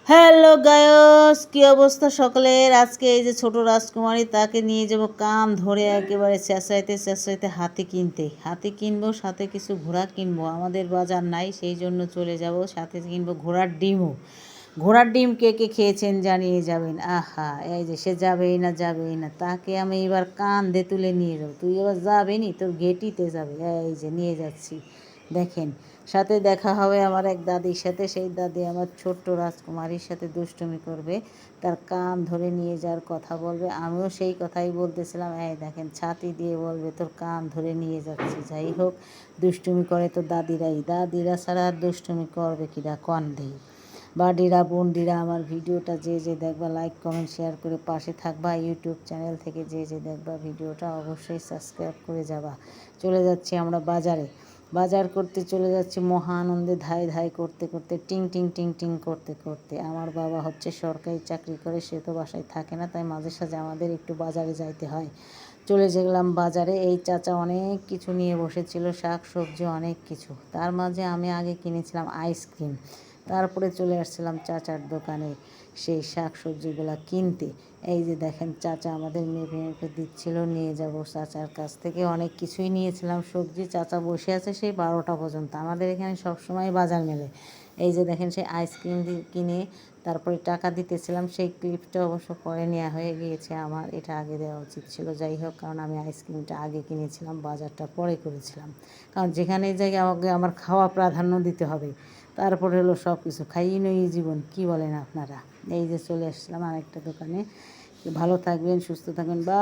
Hello গায়স, কি অবস্থা সকলের? আজকে এই যে ছোট রাজকুমারী, তাকে নিয়ে যাব কান ধরে একেবারে চেঁচাইতে চেঁচাইতে হাতি কিনবো, সাথে কিছু ঘোড়া কিনবো। আমাদের বাজার নাই, সেই জন্য চলে যাব। সাথে কিনবো ঘোড়ার ডিমও। ঘোড়ার ডিম কে কে খেয়েছেন জানিয়ে যাবেন। আহা, এই যে সে যাবেই না, তাকে আমি এবার কান দিয়ে তুলে নিয়ে যাবো। তুই এবার যাবেনি, তোর গেটিতে যাবে। এই যে নিয়ে যাচ্ছি, দেখেন। সাথে দেখা হবে আমার এক দাদির সাথে। সেই দাদি আমার ছোট্ট রাজকুমারীর সাথে দুষ্টুমি করবে, তার কান ধরে নিয়ে যাওয়ার কথা বলবে। আমিও সেই কথাই বলতেছিলাম। এই দেখেন, ছাতি দিয়ে বলবে তোর কান ধরে নিয়ে যাচ্ছি। যাই হোক, দুষ্টুমি করে তো দাদিরা ছাড়া আর দুষ্টুমি করবে কিনা কন দেই। বাডিরা বন্ডিরা, আমার ভিডিওটা যে দেখবা লাইক কমেন্ট শেয়ার করে পাশে থাকবা। ইউটিউব চ্যানেল থেকে যে দেখবা ভিডিওটা অবশ্যই সাবস্ক্রাইব করে যাবা। চলে যাচ্ছি আমরা বাজার করতে চলে যাচ্ছি মহা আনন্দে, ধাই করতে করতে, টিং টিং টিং টিং করতে করতে। আমার বাবা হচ্ছে সরকারি চাকরি করে, সে তো বাসায় থাকে না, তাই মাঝে সাঝে আমাদের একটু বাজারে যাইতে হয়। চলে গেলাম বাজারে। এই চাচা অনেক কিছু নিয়ে বসেছিল, শাক সবজি অনেক কিছু। তার মাঝে আমি আগে কিনেছিলাম আইসক্রিম, তারপরে চলে আসছিলাম চাচার দোকানে সেই শাক সবজিগুলো কিনতে। এই যে দেখেন, চাচা আমাদের মেপে দিচ্ছিল, নিয়ে যাব চাচার কাছ থেকে। অনেক কিছুই নিয়েছিলাম সবজি। চাচা বসে আছে সেই 12টা পর্যন্ত। আমাদের এখানে সবসময় বাজার মেলে। এই যে দেখেন, সেই আইসক্রিম কিনে তারপরে টাকা দিতেছিলাম। সেই ক্লিপটা অবশ্য পরে নেওয়া হয়ে গিয়েছে আমার, এটা আগে দেওয়া উচিত ছিল। যাই হোক, কারণ আমি আইসক্রিমটা আগে কিনেছিলাম, বাজারটা পরে করেছিলাম। কারণ যেখানে জায়গায় আমাকে আমার খাওয়া প্রাধান্য দিতে হবে, তারপরে হলো সব কিছু। খাইয়ে নই জীবন, কি বলেন আপনারা? এই যে চলে আসলাম আরেকটা দোকানে। ভালো থাকবেন, সুস্থ থাকবেন, বা